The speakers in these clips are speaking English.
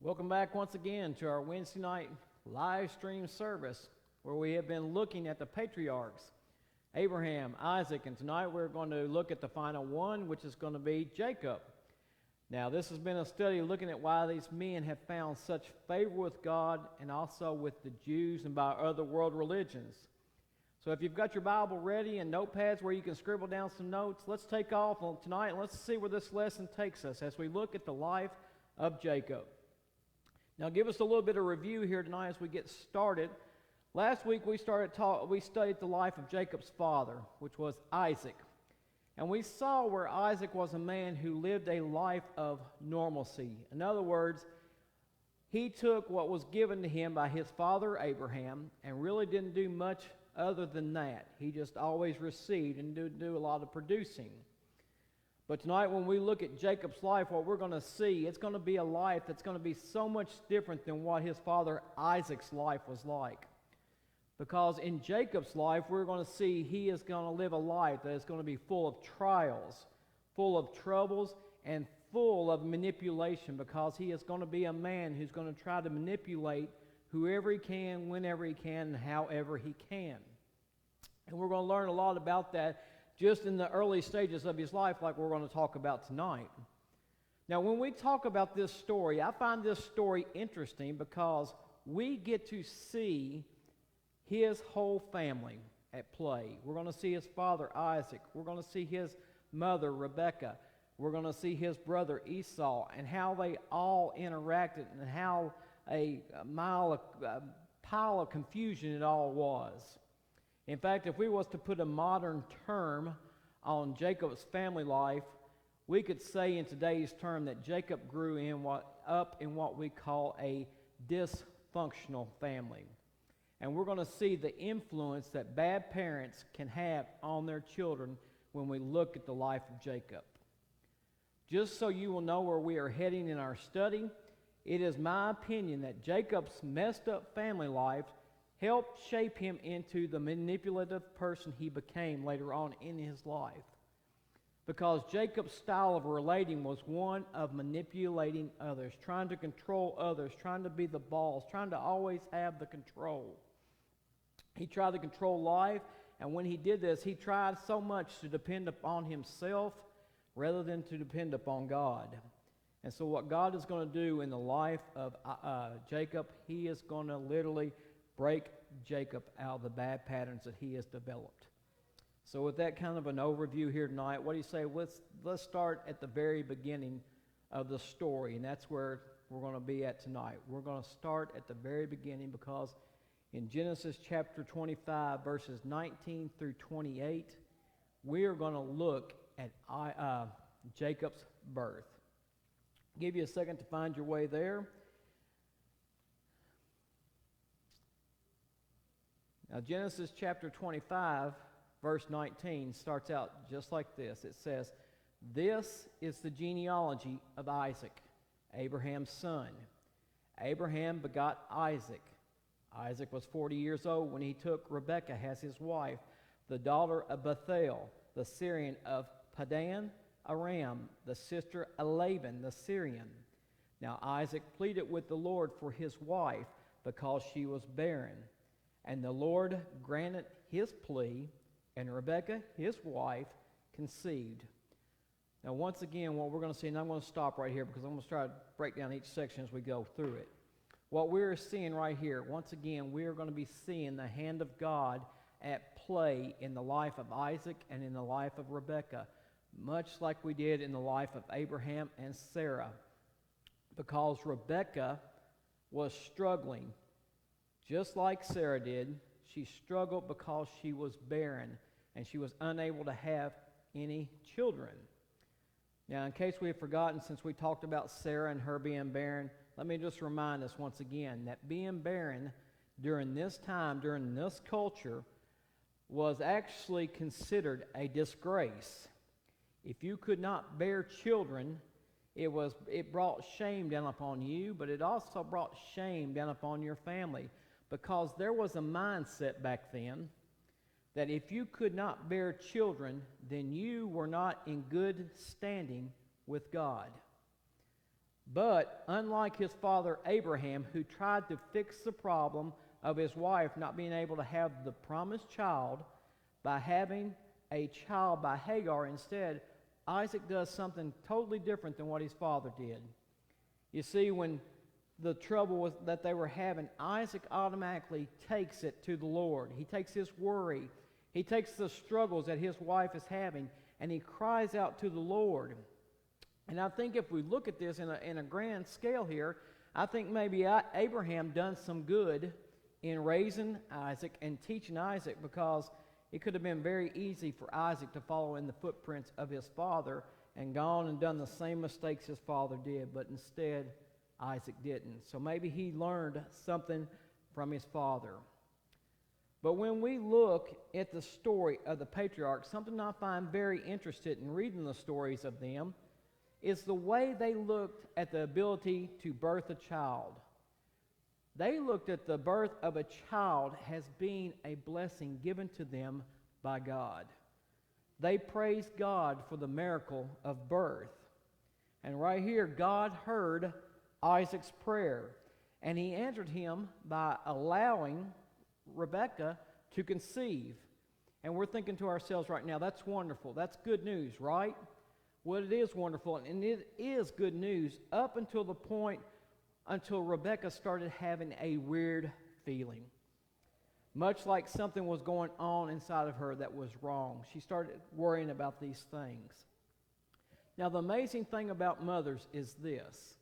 Welcome back once again to our Wednesday night live stream service where we have been looking at the patriarchs, Abraham, Isaac, and tonight we're going to look at the final one, which is going to be Jacob. Now, this has been a study looking at why these men have found such favor with God and also with the Jews and by other world religions. So if you've got your Bible ready and notepads where you can scribble down some notes, let's take off tonight and let's see where this lesson takes us as we look at the life of Jacob. Now, give us a little bit of review here tonight as we get started. Last week we studied the life of Jacob's father, which was Isaac. And we saw where Isaac was a man who lived a life of normalcy. In other words, he took what was given to him by his father Abraham and really didn't do much other than that. He just always received and didn't do a lot of producing. But tonight when we look at Jacob's life, what we're going to see, it's going to be a life that's going to be so much different than what his father Isaac's life was like. Because in Jacob's life, we're going to see he is going to live a life that is going to be full of trials, full of troubles, and full of manipulation, because he is going to be a man who's going to try to manipulate whoever he can, whenever he can, and however he can. And we're going to learn a lot about that just in the early stages of his life, like we're going to talk about tonight. Now, when we talk about this story, I find this story interesting because we get to see his whole family at play. We're going to see his father Isaac. We're going to see his mother Rebekah. We're going to see his brother Esau and how they all interacted and how a pile of confusion it all was. In fact, if we was to put a modern term on Jacob's family life, we could say in today's term that Jacob grew up in what we call a dysfunctional family. And we're going to see the influence that bad parents can have on their children when we look at the life of Jacob. Just so you will know where we are heading in our study, it is my opinion that Jacob's messed up family life helped shape him into the manipulative person he became later on in his life. Because Jacob's style of relating was one of manipulating others, trying to control others, trying to be the boss, trying to always have the control. He tried to control life, and when he did this, he tried so much to depend upon himself rather than to depend upon God. And so what God is going to do in the life of Jacob, he is going to literally break Jacob out of the bad patterns that he has developed. So with that kind of an overview here tonight, what do you say? Let's start at the very beginning of the story, and that's where we're going to be at tonight. We're going to start at the very beginning, because in Genesis chapter 25, verses 19 through 28, we are going to look at Jacob's birth. I'll give you a second to find your way there. Now, Genesis chapter 25, verse 19 starts out just like this. It says, "This is the genealogy of Isaac, Abraham's son. Abraham begot Isaac. Isaac was 40 years old when he took Rebekah as his wife, the daughter of Bethuel, the Syrian, of Padan Aram, the sister of Laban, the Syrian. Now Isaac pleaded with the Lord for his wife because she was barren. And the Lord granted his plea, and Rebekah, his wife, conceived." Now, once again, what we're going to see, and I'm going to stop right here because I'm going to try to break down each section as we go through it. What we're seeing right here, once again, we are going to be seeing the hand of God at play in the life of Isaac and in the life of Rebekah, much like we did in the life of Abraham and Sarah, because Rebekah was struggling. Just like Sarah did, she struggled because she was barren and she was unable to have any children. Now, in case we have forgotten, since we talked about Sarah and her being barren, let me just remind us once again that being barren during this time, during this culture, was actually considered a disgrace. If you could not bear children, it brought shame down upon you, but it also brought shame down upon your family. Because there was a mindset back then that if you could not bear children, then you were not in good standing with God. But unlike his father Abraham, who tried to fix the problem of his wife not being able to have the promised child by having a child by Hagar instead, Isaac does something totally different than what his father did. You see, when the trouble was that they were having, Isaac automatically takes it to the Lord. He takes his worry. He takes the struggles that his wife is having, and he cries out to the Lord. And I think if we look at this in a grand scale here, I think maybe Abraham done some good in raising Isaac and teaching Isaac, because it could have been very easy for Isaac to follow in the footprints of his father and gone and done the same mistakes his father did, but instead Isaac didn't. So maybe he learned something from his father. But when we look at the story of the patriarchs, something I find very interested in reading the stories of them is the way they looked at the ability to birth a child. They looked at the birth of a child as being a blessing given to them by God. They praised God for the miracle of birth. And right here, God heard Isaac's prayer, and he answered him by allowing Rebekah to conceive. And we're thinking to ourselves right now, that's wonderful. That's good news, right? Well, it is wonderful, and it is good news up until the point until Rebekah started having a weird feeling. Much like something was going on inside of her that was wrong. She started worrying about these things. Now, the amazing thing about mothers is this.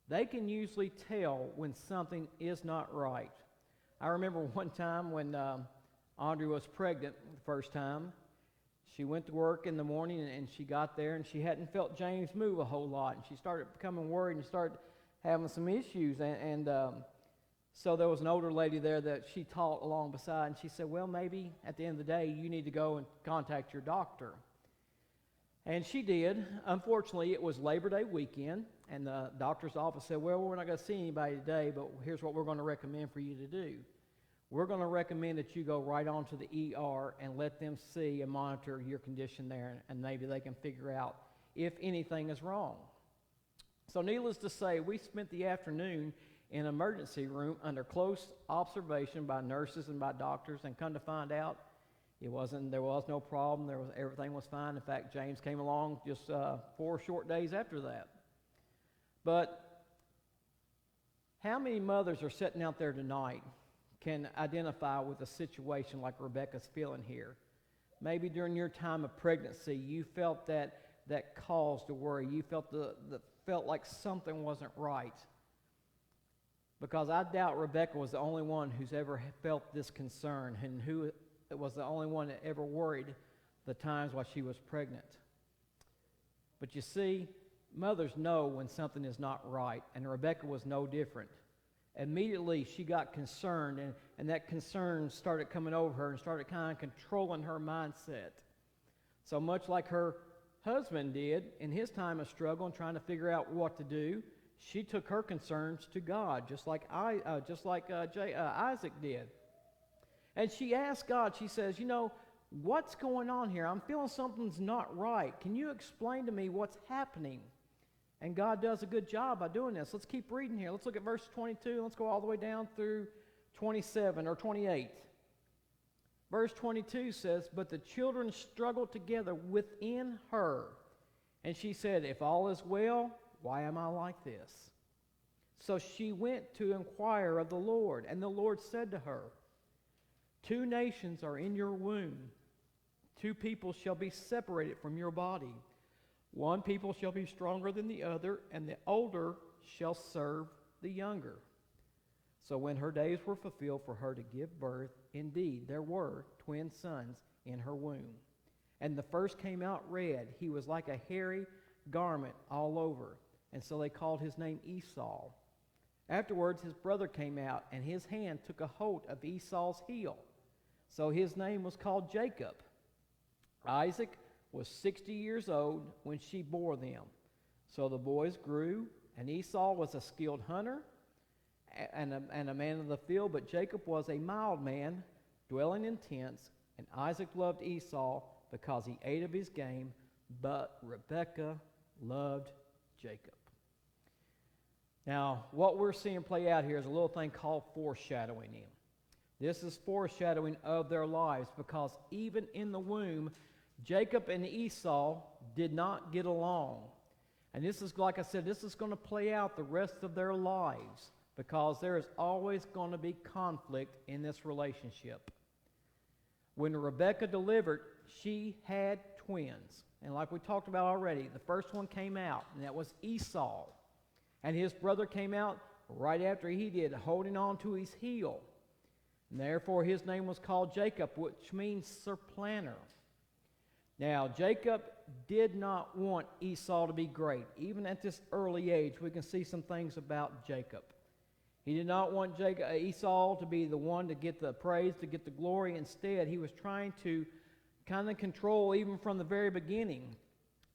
They can usually tell when something is not right. I remember one time when Audrey was pregnant the first time. She went to work in the morning, and she got there, and she hadn't felt James move a whole lot. And she started becoming worried and started having some issues. So there was an older lady there that she taught along beside, and she said, well, maybe at the end of the day, you need to go and contact your doctor. And she did. Unfortunately, it was Labor Day weekend, and the doctor's office said, well, we're not going to see anybody today, but here's what we're going to recommend for you to do. We're going to recommend that you go right on to the ER and let them see and monitor your condition there, and maybe they can figure out if anything is wrong. So needless to say, we spent the afternoon in an emergency room under close observation by nurses and by doctors, and come to find out there was no problem. Everything was fine. In fact, James came along just 4 short days after that. But how many mothers are sitting out there tonight can identify with a situation like Rebekah's feeling here? Maybe during your time of pregnancy, you felt that cause to worry. You felt like something wasn't right. Because I doubt Rebekah was the only one who's ever felt this concern, and who was the only one that ever worried the times while she was pregnant. But you see, mothers know when something is not right, and Rebekah was no different. Immediately she got concerned, and that concern started coming over her and started kind of controlling her mindset. So much like her husband did in his time of struggle and trying to figure out what to do, she took her concerns to God, just like Isaac did. And she asked God, she says, what's going on here? I'm feeling something's not right. Can you explain to me what's happening? And God does a good job by doing this. Let's keep reading here. Let's look at verse 22. Let's go all the way down through 27 or 28. Verse 22 says, but the children struggled together within her. And she said, if all is well, why am I like this? So she went to inquire of the Lord. And the Lord said to her, 2 nations are in your womb. 2 people shall be separated from your body. 1 people shall be stronger than the other, and the older shall serve the younger. So when her days were fulfilled for her to give birth, indeed there were twin sons in her womb. And the first came out red. He was like a hairy garment all over. And so they called his name Esau. Afterwards his brother came out, and his hand took a hold of Esau's heel. So his name was called Jacob. Isaac was 60 years old when she bore them. So the boys grew, and Esau was a skilled hunter and a man of the field, but Jacob was a mild man, dwelling in tents, and Isaac loved Esau because he ate of his game, but Rebekah loved Jacob. Now, what we're seeing play out here is a little thing called foreshadowing. This is foreshadowing of their lives, because even in the womb, Jacob and Esau did not get along. And this is, like I said, this is going to play out the rest of their lives, because there is always going to be conflict in this relationship. When Rebekah delivered, she had twins. And like we talked about already, the first one came out, and that was Esau. And his brother came out right after he did, holding on to his heel. And therefore his name was called Jacob, which means supplanter. Now, Jacob did not want Esau to be great. Even at this early age, we can see some things about Jacob. He did not want Esau to be the one to get the praise, to get the glory. Instead, he was trying to kind of control even from the very beginning.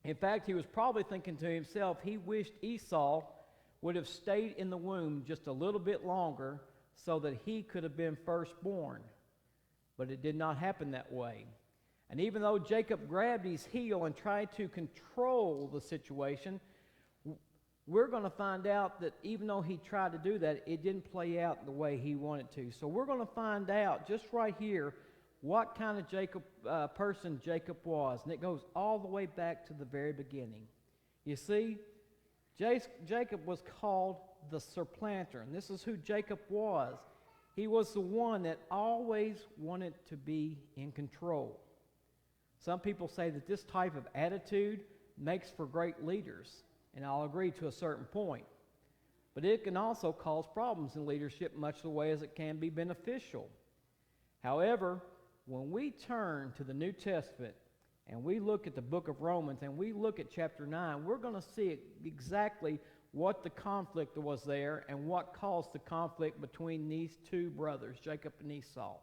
In fact, he was probably thinking to himself, he wished Esau would have stayed in the womb just a little bit longer so that he could have been firstborn. But it did not happen that way. And even though Jacob grabbed his heel and tried to control the situation, we're going to find out that even though he tried to do that, it didn't play out the way he wanted to. So we're going to find out just right here what kind of person Jacob was. And it goes all the way back to the very beginning. You see, Jacob was called the supplanter, and this is who Jacob was. He was the one that always wanted to be in control. Some people say that this type of attitude makes for great leaders, and I'll agree to a certain point. But it can also cause problems in leadership, much the way as it can be beneficial. However, when we turn to the New Testament and we look at the book of Romans and we look at chapter 9, we're going to see exactly what the conflict was there and what caused the conflict between these two brothers, Jacob and Esau.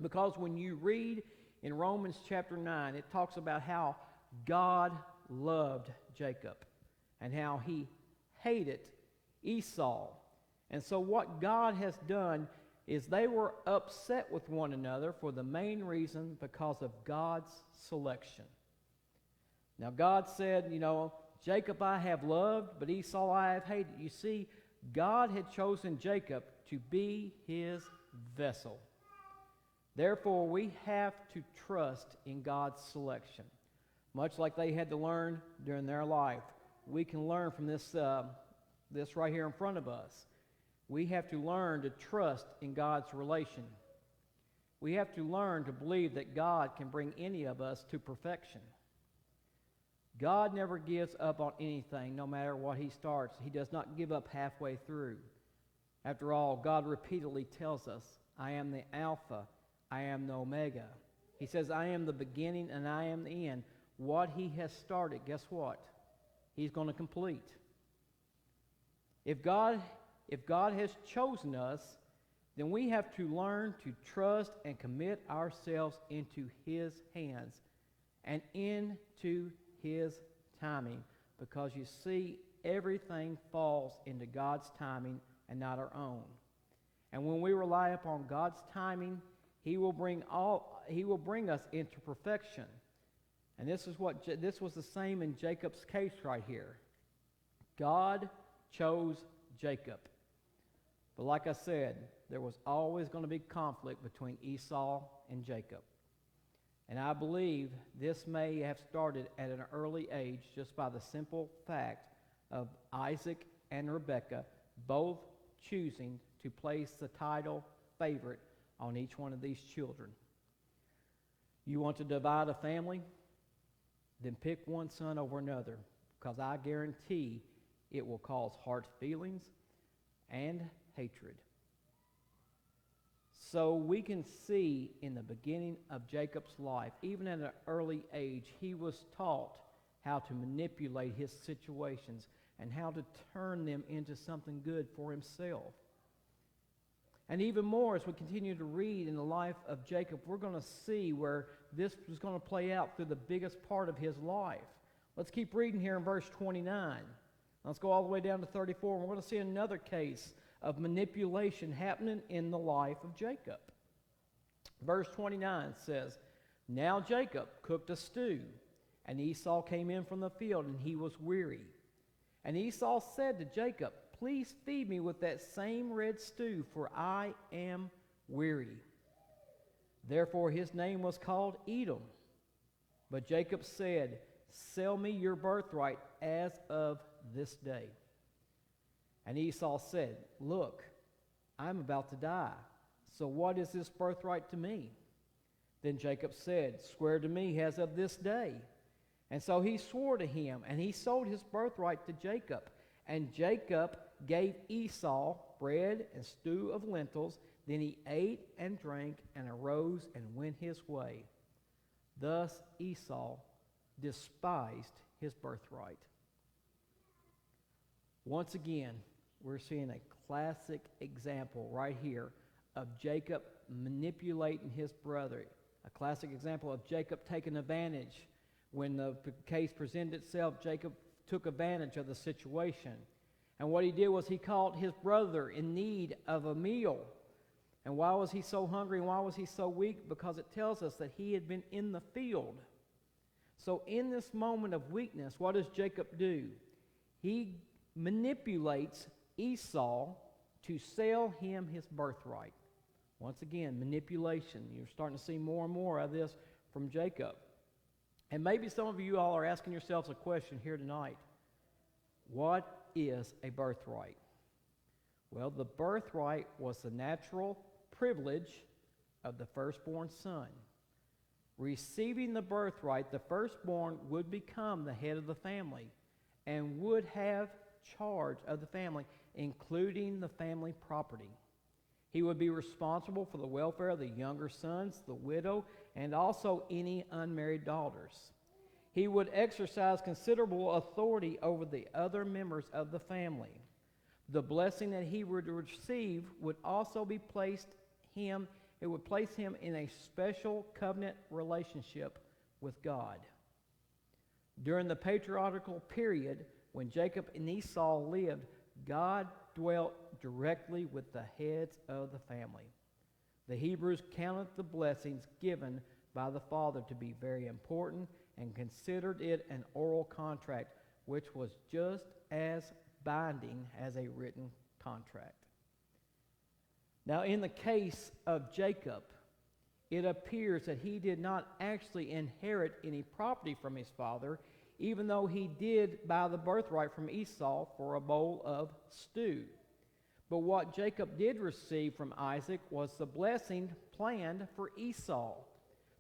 Because when you read in Romans chapter 9, it talks about how God loved Jacob and how he hated Esau. And so what God has done is they were upset with one another for the main reason because of God's selection. Now God said, Jacob I have loved, but Esau I have hated. You see, God had chosen Jacob to be his vessel. Therefore, we have to trust in God's selection. Much like they had to learn during their life, we can learn from this right here in front of us. We have to learn to trust in God's relation. We have to learn to believe that God can bring any of us to perfection. God never gives up on anything, no matter what he starts. He does not give up halfway through. After all, God repeatedly tells us, I am the Alpha, I am the Omega. He says, I am the beginning and I am the end. What he has started, guess what? He's going to complete. If God has chosen us, then we have to learn to trust and commit ourselves into his hands and into his timing, because you see, everything falls into God's timing and not our own. And when we rely upon God's timing, he will bring us into perfection. And this was the same in Jacob's case right here. God chose Jacob. But like I said, there was always going to be conflict between Esau and Jacob. And I believe this may have started at an early age just by the simple fact of Isaac and Rebekah both choosing to place the title favorite on each one of these children. You want to divide a family? Then pick one son over another, because I guarantee it will cause hard feelings and hatred. So we can see in the beginning of Jacob's life, even at an early age, he was taught how to manipulate his situations and how to turn them into something good for himself. And even more, as we continue to read in the life of Jacob, we're going to see where this was going to play out through the biggest part of his life. Let's keep reading here in verse 29. Let's go all the way down to 34, and we're going to see another case of manipulation happening in the life of Jacob. Verse 29 says, Now Jacob cooked a stew, and Esau came in from the field, and he was weary. And Esau said to Jacob, please feed me with that same red stew, for I am weary. Therefore his name was called Edom. But Jacob said, sell me your birthright as of this day. And Esau said, look, I'm about to die. So what is this birthright to me? Then Jacob said, swear to me as of this day. And so he swore to him, and he sold his birthright to Jacob. And Jacob gave Esau bread and stew of lentils. Then he ate and drank and arose and went his way. Thus Esau despised his birthright. Once again, we're seeing a classic example right here of Jacob manipulating his brother. A classic example of Jacob taking advantage. When the case presented itself, Jacob took advantage of the situation. And what he did was he caught his brother in need of a meal. And why was he so hungry and why was he so weak? Because it tells us that he had been in the field. So in this moment of weakness, what does Jacob do? He manipulates Esau to sell him his birthright. Once again, manipulation. You're starting to see more and more of this from Jacob. And maybe some of you all are asking yourselves a question here tonight. What is a birthright? Well, the birthright was the natural privilege of the firstborn son. Receiving the birthright, the firstborn would become the head of the family and would have charge of the family, including the family property. He would be responsible for the welfare of the younger sons, the widow, and also any unmarried daughters. He would exercise considerable authority over the other members of the family. The blessing that he would receive would also be placed him in a special covenant relationship with God. During the patriarchal period, when Jacob and Esau lived, God dwelt directly with the heads of the family. The Hebrews counted the blessings given by the father to be very important and considered it an oral contract, which was just as binding as a written contract. Now, in the case of Jacob, it appears that he did not actually inherit any property from his father, even though he did buy the birthright from Esau for a bowl of stew. But what Jacob did receive from Isaac was the blessing planned for Esau.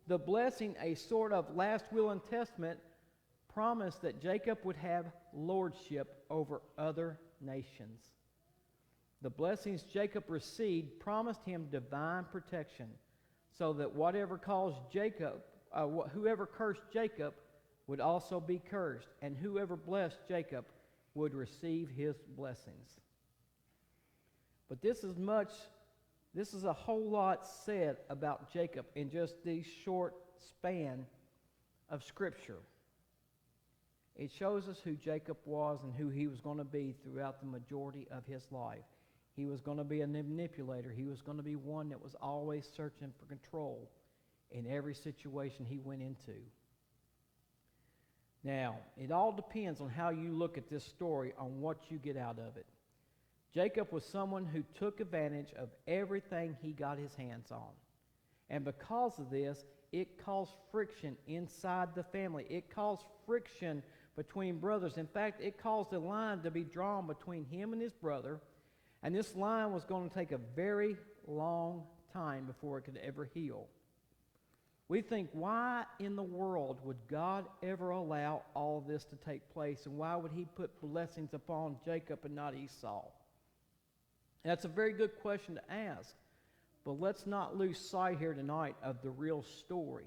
The blessing, a sort of last will and testament, promised that Jacob would have lordship over other nations. The blessings Jacob received promised him divine protection, so that whoever cursed Jacob would also be cursed, and whoever blessed Jacob would receive his blessings. But this is a whole lot said about Jacob in just this short span of Scripture. It shows us who Jacob was and who he was going to be throughout the majority of his life. He was going to be a manipulator. He was going to be one that was always searching for control in every situation he went into. Now, it all depends on how you look at this story, on what you get out of it. Jacob was someone who took advantage of everything he got his hands on. And because of this, it caused friction inside the family. It caused friction between brothers. In fact, it caused a line to be drawn between him and his brother. And this line was going to take a very long time before it could ever heal. We think, why in the world would God ever allow all of this to take place? And why would he put blessings upon Jacob and not Esau? And that's a very good question to ask. But let's not lose sight here tonight of the real story.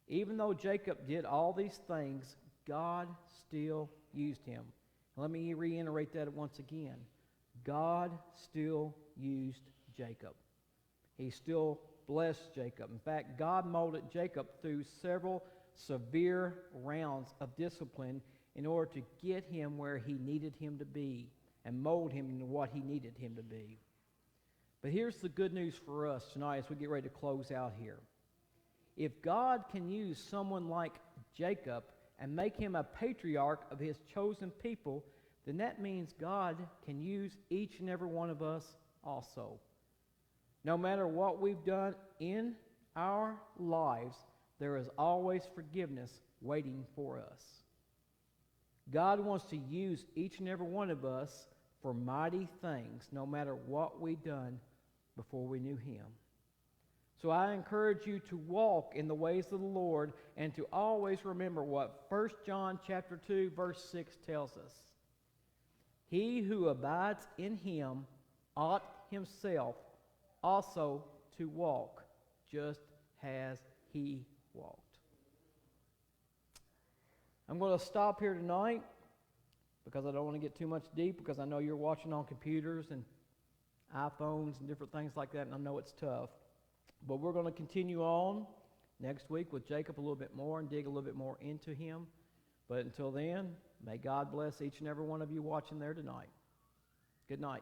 Even though Jacob did all these things, God still used him. Let me reiterate that once again. God still used Jacob. He still blessed Jacob. In fact, God molded Jacob through several severe rounds of discipline in order to get him where he needed him to be and mold him into what he needed him to be. But here's the good news for us tonight as we get ready to close out here. If God can use someone like Jacob and make him a patriarch of his chosen people, then that means God can use each and every one of us also. No matter what we've done in our lives, there is always forgiveness waiting for us. God wants to use each and every one of us for mighty things, no matter what we've done before we knew Him. So I encourage you to walk in the ways of the Lord and to always remember what 1 John chapter 2, verse 6 tells us. He who abides in Him ought himself also to walk, just as He walked. I'm going to stop here tonight because I don't want to get too much deep, because I know you're watching on computers and iPhones and different things like that, and I know it's tough. But we're going to continue on next week with Jacob a little bit more and dig a little bit more into him. But until then, may God bless each and every one of you watching there tonight. Good night.